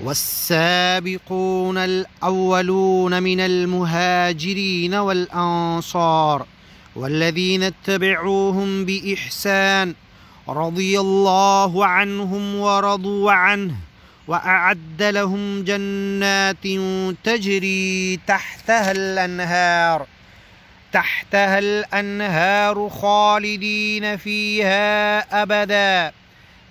والسابقون الأولون من المهاجرين والأنصار والذين اتبعوهم بإحسان رضي الله عنهم ورضوا عنه وأعد لهم جنات تجري تحتها الأنهار خالدين فيها أبدا،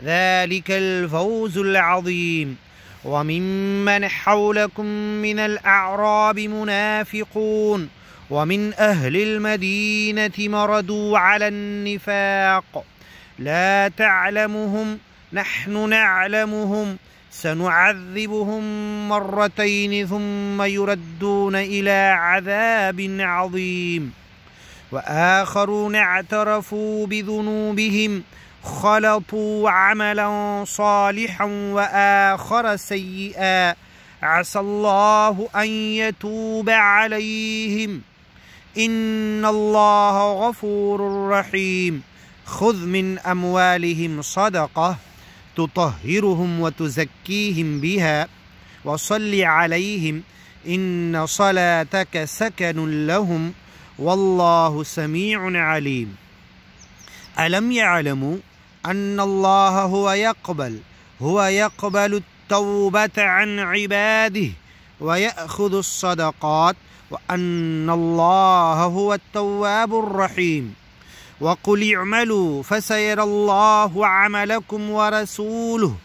ذلك الفوز العظيم. وممن حولكم من الأعراب منافقون ومن أهل المدينة مردوا على النفاق لا تعلمهم نحن نعلمهم سنعذبهم مرتين ثم يردون إلى عذاب عظيم. وآخرون اعترفوا بذنوبهم خلطوا عملا صالحا وآخر سيئا عسى الله أن يتوب عليهم إن الله غفور رحيم. خذ من أموالهم صدقة تطهرهم وتزكيهم بها وصل عليهم إن صلاتك سكن لهم والله سميع عليم. ألم يعلموا أن الله هو يقبل التوبة عن عباده ويأخذ الصدقات وأن الله هو التواب الرحيم. وقل اعملوا فسيرى الله عملكم ورسوله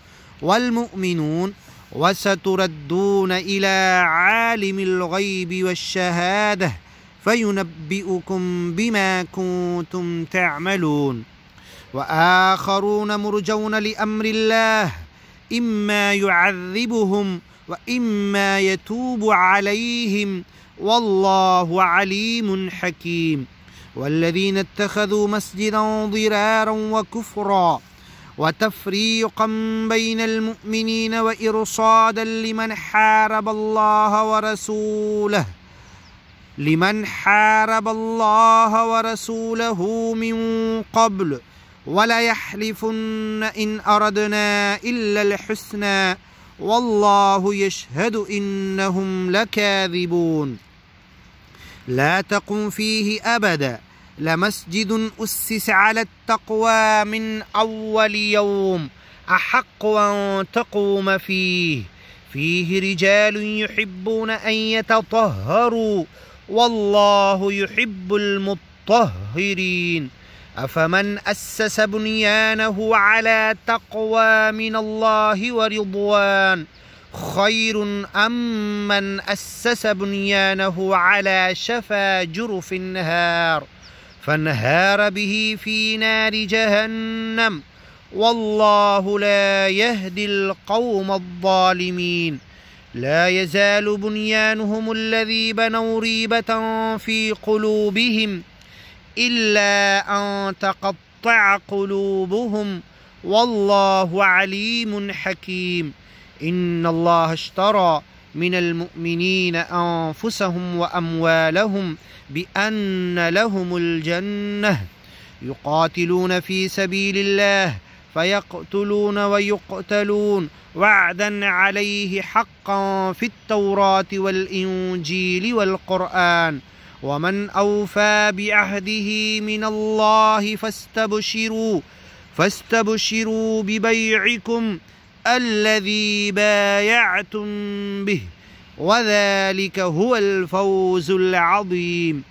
والمؤمنون وستردون إلى عالم الغيب والشهادة فينبئكم بما كنتم تعملون. وآخرون مرجون لأمر الله إما يعذبهم وإما يتوب عليهم والله عليم حكيم. والذين اتخذوا مسجدا ضرارا وكفرا وتفريقا بين المؤمنين وإرصادا لمن حارب الله ورسوله من قبل وليحلفن إن أردنا إلا الحسنى والله يشهد إنهم لكاذبون. لا تقم فيه أبدا لمسجد أسس على التقوى من أول يوم أحق أن تقوم فيه رجال يحبون أن يتطهروا والله يحب المطهرين. أفمن أسس بنيانه على تقوى من الله ورضوان خير أم من أسس بنيانه على شفا جرف فانهار به في نار جهنم والله لا يهدي القوم الظالمين. لا يزال بنيانهم الذي بنوا ريبة في قلوبهم إلا أن تقطع قلوبهم والله عليم حكيم. إن الله اشترى من المؤمنين أنفسهم وأموالهم بأن لهم الجنة يقاتلون في سبيل الله فيقتلون ويقتلون وعدا عليه حقا في التوراة والإنجيل والقرآن ومن أوفى بعهده من الله فاستبشروا ببيعكم الذي بايعتم به وذلك هو الفوز العظيم.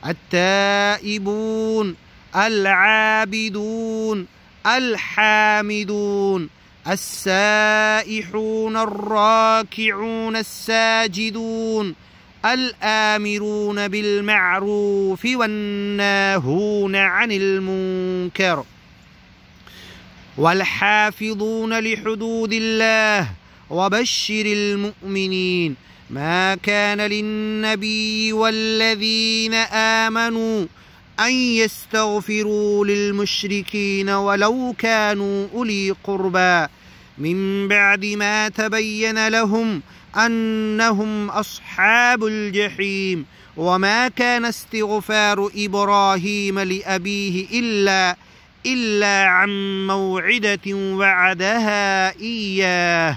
التائبون العابدون الحامدون السائحون الراكعون الساجدون الآمرون بالمعروف والناهون عن المنكر والحافظون لحدود الله وبشر المؤمنين. ما كان للنبي والذين آمنوا أن يستغفروا للمشركين ولو كانوا أولي قربى من بعد ما تبين لهم أنهم أصحاب الجحيم. وما كان استغفار إبراهيم لأبيه إلا عن موعدة وعدها إياه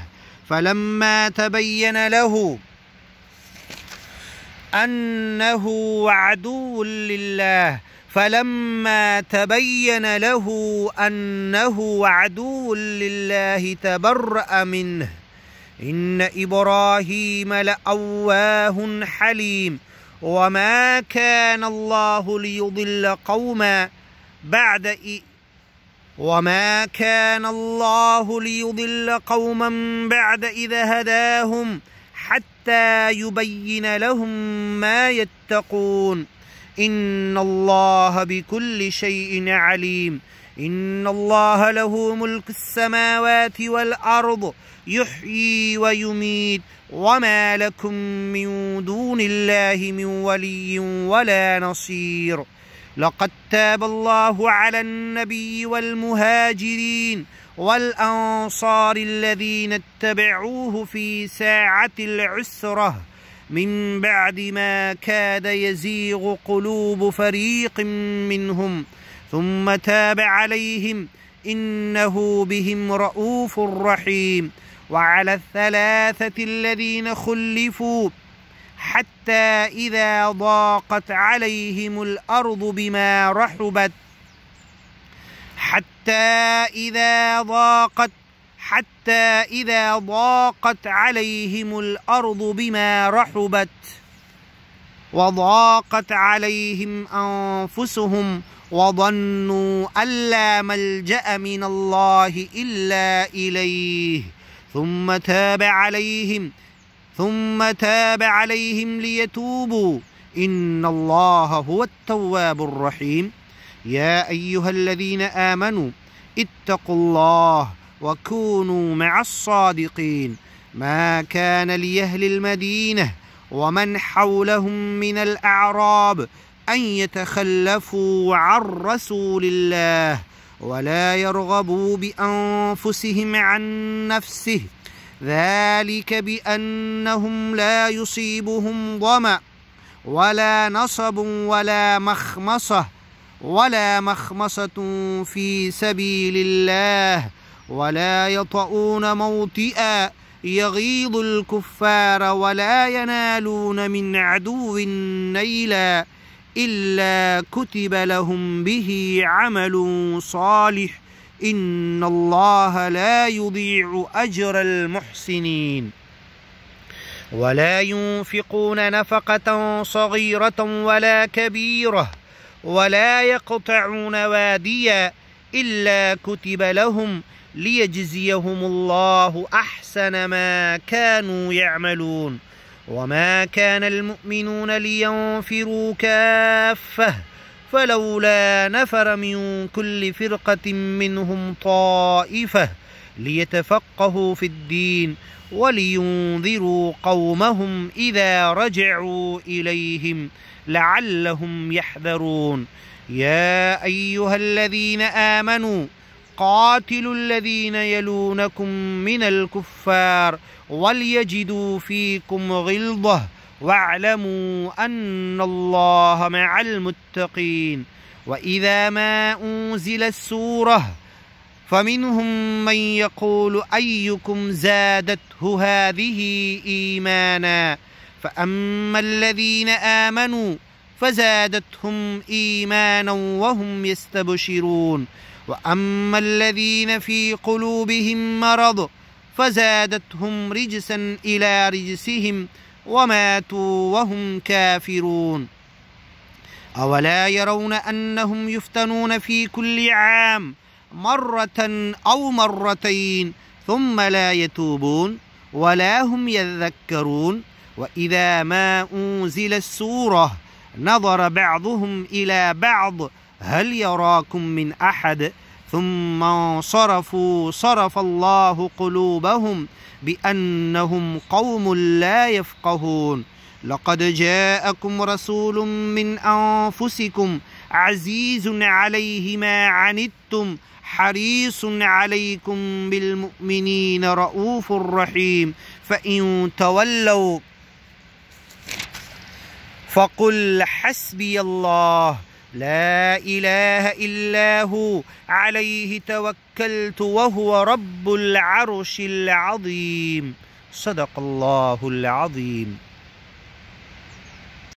فلما تبين له أنه عدو لله تبرأ منه. إن إبراهيم لأواه حليم وما كان الله ليضل قوما بعد إذا هداهم حتى يبين لهم ما يتقون. إن الله بكل شيء عليم. إن الله له ملك السماوات والأرض يحيي ويميت وما لكم من دون الله من ولي ولا نصير. لقد تاب الله على النبي والمهاجرين والأنصار الذين اتبعوه في ساعة العسرة من بعد ما كاد يزيغ قلوب فريق منهم ثم تاب عليهم إنه بهم رؤوف رحيم. وعلى الثلاثة الذين خلفوا حتى إذا ضاقت عليهم الأرض بما رحبت وضاقت عليهم أنفسهم وظنوا أن لا ملجأ من الله إلا إليه ثم تاب عليهم ليتوبوا إن الله هو التواب الرحيم. يا أيها الذين آمنوا اتقوا الله وكونوا مع الصادقين. ما كان لأهل المدينة ومن حولهم من الأعراب أن يتخلفوا عن رسول الله ولا يرغبوا بأنفسهم عن نفسه ذلك بأنهم لا يصيبهم ظمأ ولا نصب ولا مخمصة في سبيل الله ولا يطؤون موطئا يغيظ الكفار ولا ينالون من عدو نيلا إلا كتب لهم به عمل صالح إن الله لا يضيع أجر المحسنين. ولا ينفقون نفقة صغيرة ولا كبيرة ولا يقطعون واديا إلا كتب لهم ليجزيهم الله أحسن ما كانوا يعملون. وما كان المؤمنون لينفروا كافة فلولا نفر من كل فرقة منهم طائفة ليتفقهوا في الدين ولينذروا قومهم إذا رجعوا إليهم لعلهم يحذرون. يا أيها الذين آمنوا قاتلوا الذين يلونكم من الكفار وليجدوا فيكم غلظة واعلموا أن الله مع المتقين. وإذا ما أنزلت سورة فمنهم من يقول أيكم زادته هذه إيمانا فأما الذين آمنوا فزادتهم إيمانا وهم يستبشرون وأما الذين في قلوبهم مرض فزادتهم رجسا إلى رجسهم وماتوا وهم كافرون. أولا يرون أنهم يفتنون في كل عام مرة أو مرتين ثم لا يتوبون ولا هم يذكرون. وإذا ما أنزل السورة نظر بعضهم إلى بعض هل يراكم من أحد ثم انصرفوا صرف الله قلوبهم بأنهم قوم لا يفقهون. لقد جاءكم رسول من أنفسكم عزيز عليه ما عنتم حريص عليكم بالمؤمنين رؤوف رحيم فإن تولوا فقل حسبي الله لا إله إلا هو عليه توكلت وهو رب العرش العظيم. صدق الله العظيم.